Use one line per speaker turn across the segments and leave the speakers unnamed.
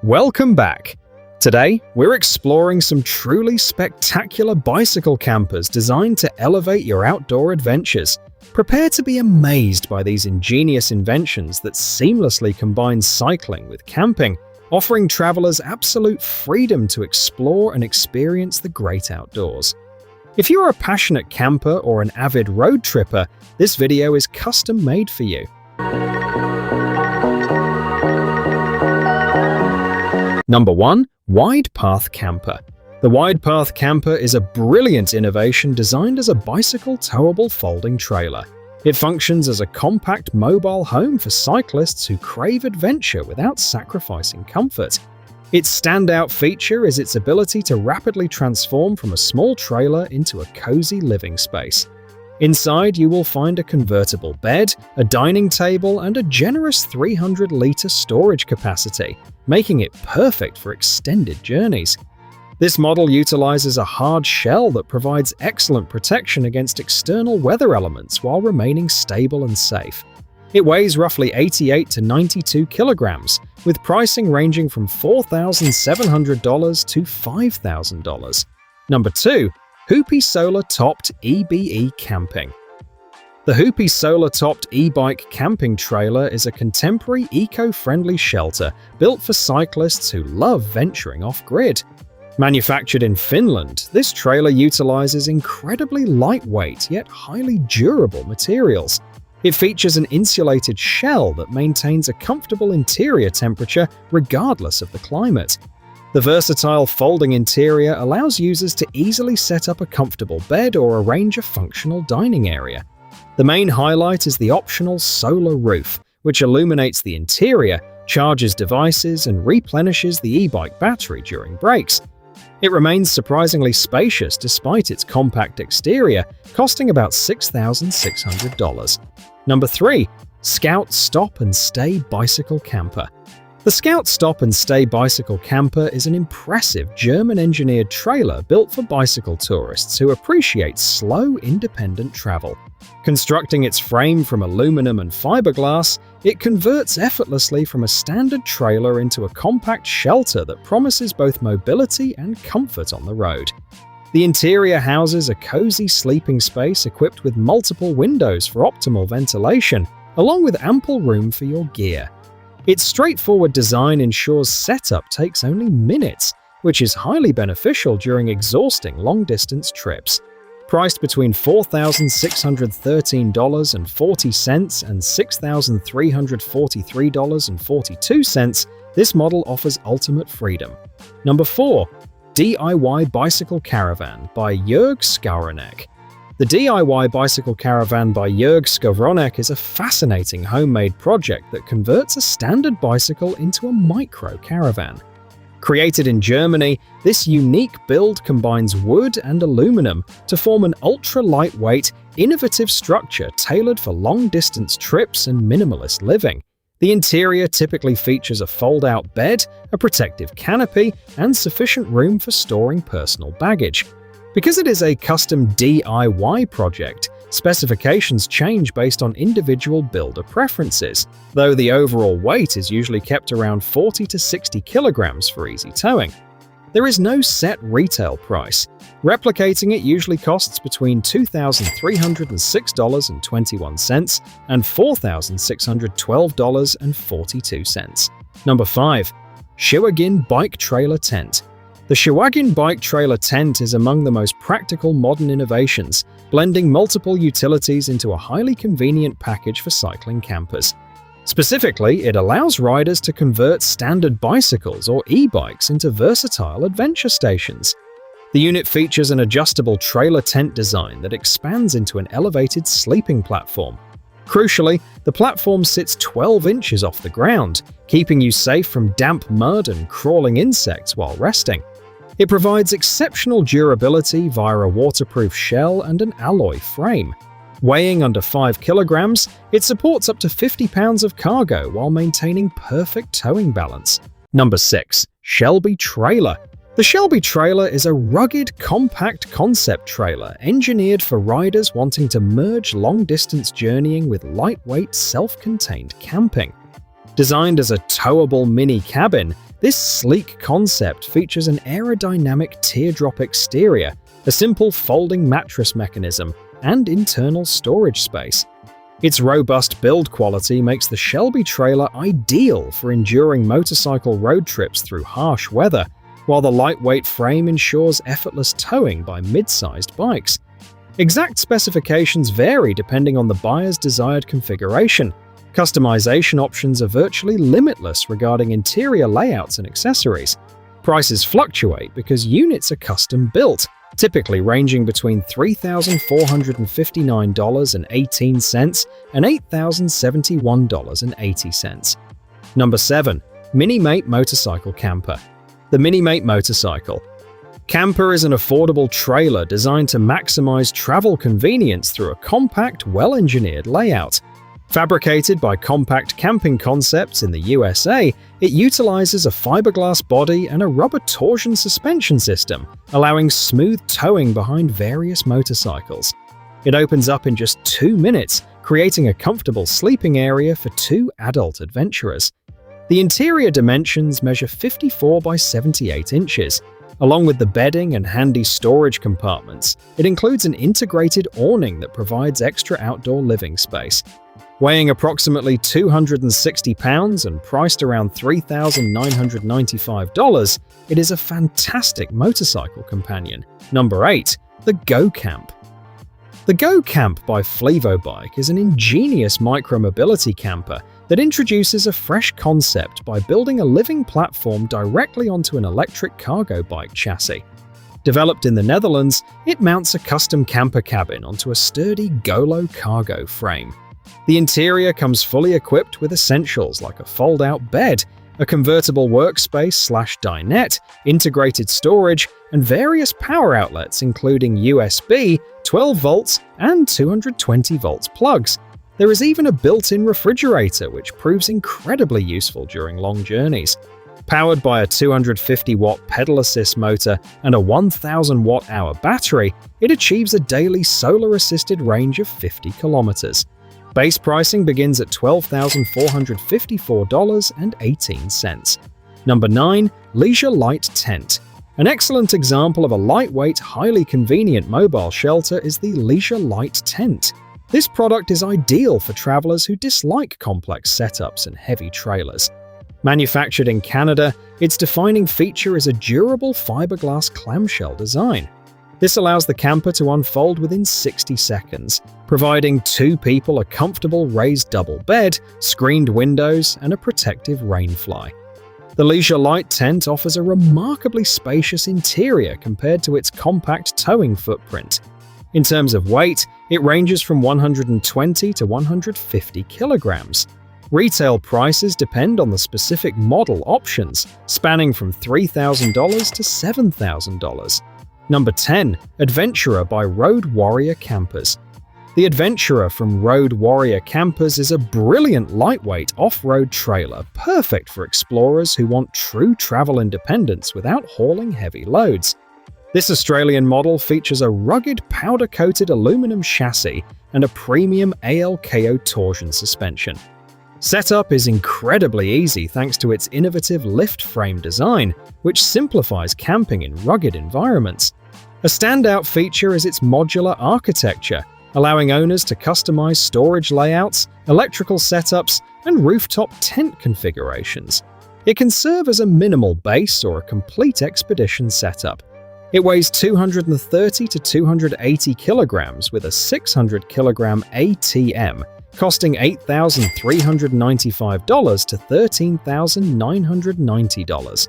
Welcome back. Today, we're exploring some truly spectacular bicycle campers designed to elevate your outdoor adventures. Prepare to be amazed by these ingenious inventions that seamlessly combine cycling with camping, offering travelers absolute freedom to explore and experience the great outdoors. If you're a passionate camper or an avid road tripper, this video is custom made for you. Number 1. Wide Path Camper. The Wide Path Camper is a brilliant innovation designed as a bicycle towable folding trailer. It functions as a compact mobile home for cyclists who crave adventure without sacrificing comfort. Its standout feature is its ability to rapidly transform from a small trailer into a cozy living space. Inside, you will find a convertible bed, a dining table, and a generous 300-liter storage capacity, making it perfect for extended journeys. This model utilizes a hard shell that provides excellent protection against external weather elements while remaining stable and safe. It weighs roughly 88 to 92 kilograms, with pricing ranging from $4,700 to $5,000. Number 2. Hoopy Solar-Topped EBE Camping. The Hoopy Solar-Topped e-bike camping trailer is a contemporary eco-friendly shelter built for cyclists who love venturing off-grid. Manufactured in Finland, this trailer utilizes incredibly lightweight yet highly durable materials. It features an insulated shell that maintains a comfortable interior temperature regardless of the climate. The versatile folding interior allows users to easily set up a comfortable bed or arrange a functional dining area. The main highlight is the optional solar roof, which illuminates the interior, charges devices, and replenishes the e-bike battery during breaks. It remains surprisingly spacious despite its compact exterior, costing about $6,600. Number 3. Scout Stop and Stay Bicycle Camper. The Scout Stop and Stay Bicycle Camper is an impressive German-engineered trailer built for bicycle tourists who appreciate slow, independent travel. Constructing its frame from aluminum and fiberglass, it converts effortlessly from a standard trailer into a compact shelter that promises both mobility and comfort on the road. The interior houses a cozy sleeping space equipped with multiple windows for optimal ventilation, along with ample room for your gear. Its straightforward design ensures setup takes only minutes, which is highly beneficial during exhausting long-distance trips. Priced between $4,613.40 and $6,343.42, this model offers ultimate freedom. Number 4. DIY Bicycle Caravan by Jörg Skowronek. The DIY Bicycle Caravan by Jörg Skowronek is a fascinating homemade project that converts a standard bicycle into a micro-caravan. Created in Germany, this unique build combines wood and aluminum to form an ultra-lightweight, innovative structure tailored for long-distance trips and minimalist living. The interior typically features a fold-out bed, a protective canopy, and sufficient room for storing personal baggage. Because it is a custom DIY project, specifications change based on individual builder preferences, though the overall weight is usually kept around 40 to 60 kilograms for easy towing. There is no set retail price. Replicating it usually costs between $2,306.21 and $4,612.42. Number 5. SHIWAGIN Bike Trailer Tent. The SHIWAGIN Bike Trailer Tent is among the most practical modern innovations, blending multiple utilities into a highly convenient package for cycling campers. Specifically, it allows riders to convert standard bicycles or e-bikes into versatile adventure stations. The unit features an adjustable trailer tent design that expands into an elevated sleeping platform. Crucially, the platform sits 12 inches off the ground, keeping you safe from damp mud and crawling insects while resting. It provides exceptional durability via a waterproof shell and an alloy frame. Weighing under 5 kilograms, it supports up to 50 pounds of cargo while maintaining perfect towing balance. Number 6. Shelby Trailer. The Shelby trailer is a rugged, compact concept trailer engineered for riders wanting to merge long-distance journeying with lightweight, self-contained camping. Designed as a towable mini cabin, this sleek concept features an aerodynamic teardrop exterior, a simple folding mattress mechanism, and internal storage space. Its robust build quality makes the Shelby trailer ideal for enduring motorcycle road trips through harsh weather, while the lightweight frame ensures effortless towing by mid-sized bikes. Exact specifications vary depending on the buyer's desired configuration. Customization options are virtually limitless regarding interior layouts and accessories. Prices fluctuate because units are custom built, typically ranging between $3,459.18 and $8,071.80. Number 7. Minimate Motorcycle Camper. The Minimate Motorcycle Camper is an affordable trailer designed to maximize travel convenience through a compact, well-engineered layout. Fabricated by Compact Camping Concepts in the USA, it utilizes a fiberglass body and a rubber torsion suspension system, allowing smooth towing behind various motorcycles. It opens up in just 2 minutes, creating a comfortable sleeping area for 2 adult adventurers. The interior dimensions measure 54 by 78 inches. Along with the bedding and handy storage compartments, it includes an integrated awning that provides extra outdoor living space. Weighing approximately 260 pounds and priced around $3,995, it is a fantastic motorcycle companion. Number 8. The GoCamp. The GoCamp by Flevobike is an ingenious micromobility camper that introduces a fresh concept by building a living platform directly onto an electric cargo bike chassis. Developed in the Netherlands, it mounts a custom camper cabin onto a sturdy Golo cargo frame. The interior comes fully equipped with essentials like a fold-out bed, a convertible workspace/dinette, integrated storage, and various power outlets including USB, 12 volts, and 220 volts plugs. There is even a built-in refrigerator, which proves incredibly useful during long journeys. Powered by a 250-watt pedal assist motor and a 1,000 watt-hour battery, it achieves a daily solar-assisted range of 50 kilometers. Base pricing begins at $12,454.18. Number 9. Leesure-Lite Tent. An excellent example of a lightweight, highly convenient mobile shelter is the Leesure-Lite Tent. This product is ideal for travelers who dislike complex setups and heavy trailers. Manufactured in Canada, its defining feature is a durable fiberglass clamshell design. This allows the camper to unfold within 60 seconds, providing 2 people a comfortable raised double bed, screened windows, and a protective rainfly. The Leesure-Lite Tent offers a remarkably spacious interior compared to its compact towing footprint. In terms of weight, it ranges from 120 to 150 kilograms. Retail prices depend on the specific model options, spanning from $3,000 to $7,000. Number 10. Adventurer by Road Warrior Campers. The Adventurer from Road Warrior Campers is a brilliant lightweight off-road trailer perfect for explorers who want true travel independence without hauling heavy loads. This Australian model features a rugged powder-coated aluminum chassis and a premium ALKO torsion suspension. Setup is incredibly easy thanks to its innovative lift frame design, which simplifies camping in rugged environments. A standout feature is its modular architecture, allowing owners to customize storage layouts, electrical setups, and rooftop tent configurations. It can serve as a minimal base or a complete expedition setup. It weighs 230 to 280 kilograms with a 600 kilogram ATM, costing $8,395 to $13,990.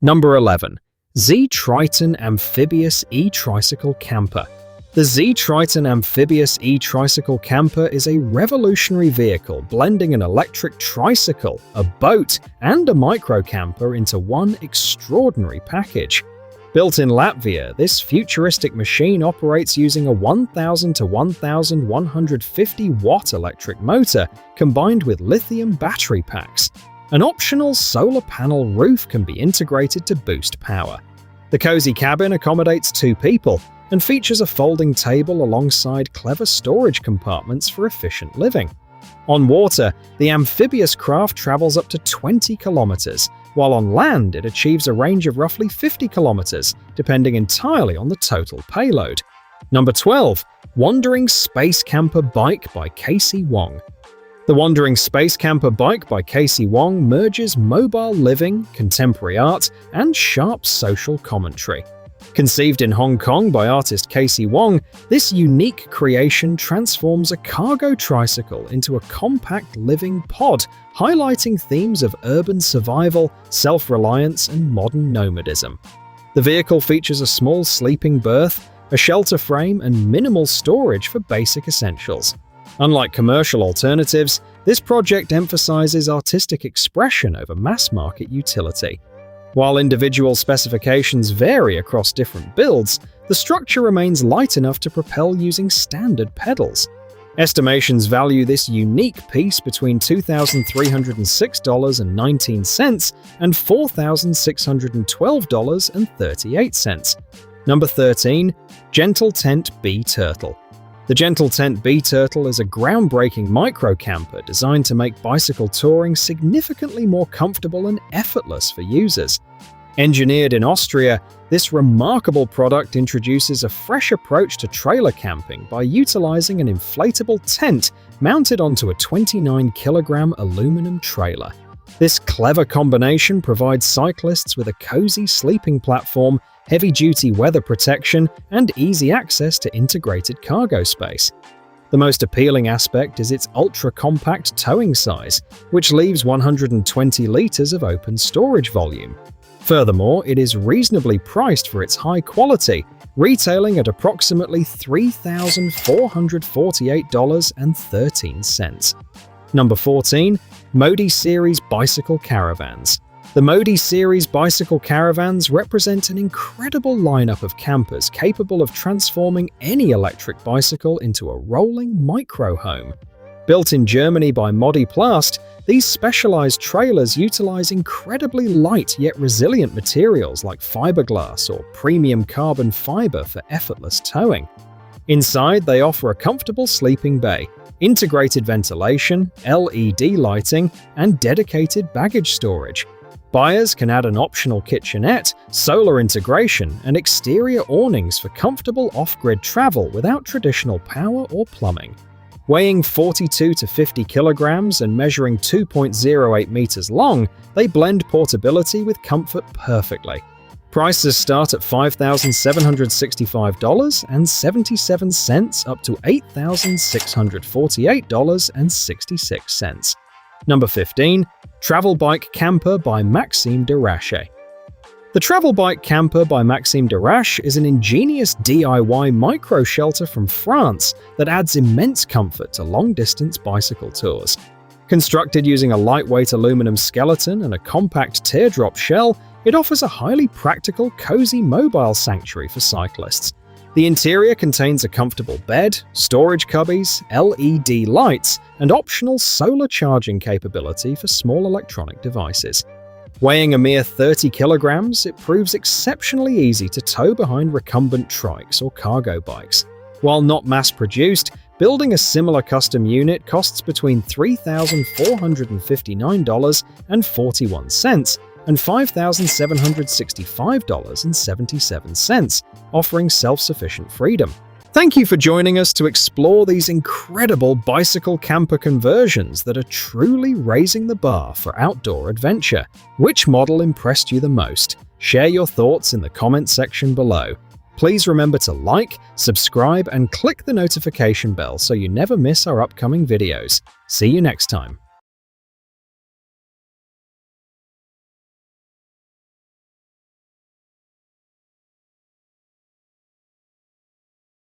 Number 11. Z-Triton Amphibious E-Tricycle Camper. The Z-Triton Amphibious E-Tricycle Camper is a revolutionary vehicle blending an electric tricycle, a boat, and a micro-camper into one extraordinary package. Built in Latvia, this futuristic machine operates using a 1,000 to 1,150 watt electric motor combined with lithium battery packs. An optional solar panel roof can be integrated to boost power. The cozy cabin accommodates 2 people and features a folding table alongside clever storage compartments for efficient living. On water, the Amphibious craft travels up to 20 kilometers, while on land it achieves a range of roughly 50 kilometers, depending entirely on the total payload. Number 12. Wandering Space Camper Bike by Kacey Wong. The Wandering Space Camper Bike by Kacey Wong merges mobile living, contemporary art, and sharp social commentary. Conceived in Hong Kong by artist Kacey Wong, this unique creation transforms a cargo tricycle into a compact living pod, highlighting themes of urban survival, self-reliance, and modern nomadism. The vehicle features a small sleeping berth, a shelter frame, and minimal storage for basic essentials. Unlike commercial alternatives, this project emphasizes artistic expression over mass-market utility. While individual specifications vary across different builds, the structure remains light enough to propel using standard pedals. Estimations value this unique piece between $2,306.19 and $4,612.38. Number 13. GentleTent B-Turtle. The GentleTent B-Turtle is a groundbreaking micro-camper designed to make bicycle touring significantly more comfortable and effortless for users. Engineered in Austria, this remarkable product introduces a fresh approach to trailer camping by utilizing an inflatable tent mounted onto a 29-kilogram aluminum trailer. This clever combination provides cyclists with a cozy sleeping platform, heavy-duty weather protection, and easy access to integrated cargo space. The most appealing aspect is its ultra-compact towing size, which leaves 120 liters of open storage volume. Furthermore, it is reasonably priced for its high quality, retailing at approximately $3,448.13. Number 14. Mody Series Bicycle Caravans. The Mody Series bicycle caravans represent an incredible lineup of campers capable of transforming any electric bicycle into a rolling micro-home. Built in Germany by Mody, these specialized trailers utilize incredibly light yet resilient materials like fiberglass or premium carbon fiber for effortless towing. Inside, they offer a comfortable sleeping bay, integrated ventilation, LED lighting, and dedicated baggage storage. Buyers can add an optional kitchenette, solar integration, and exterior awnings for comfortable off-grid travel without traditional power or plumbing. Weighing 42 to 50 kilograms and measuring 2.08 meters long, they blend portability with comfort perfectly. Prices start at $5,765.77 up to $8,648.66. Number 15. Travel Bike Camper by Maxime Derache. The Travel Bike Camper by Maxime Derache is an ingenious DIY micro-shelter from France that adds immense comfort to long-distance bicycle tours. Constructed using a lightweight aluminum skeleton and a compact teardrop shell, it offers a highly practical, cozy mobile sanctuary for cyclists. The interior contains a comfortable bed, storage cubbies, LED lights, and optional solar charging capability for small electronic devices. Weighing a mere 30 kilograms, it proves exceptionally easy to tow behind recumbent trikes or cargo bikes. While not mass-produced, building a similar custom unit costs between $3,459.41 and $5,765.77, offering self-sufficient freedom. Thank you for joining us to explore these incredible bicycle camper conversions that are truly raising the bar for outdoor adventure. Which model impressed you the most? Share your thoughts in the comment section below. Please remember to like, subscribe, and click the notification bell so you never miss our upcoming videos. See you next time.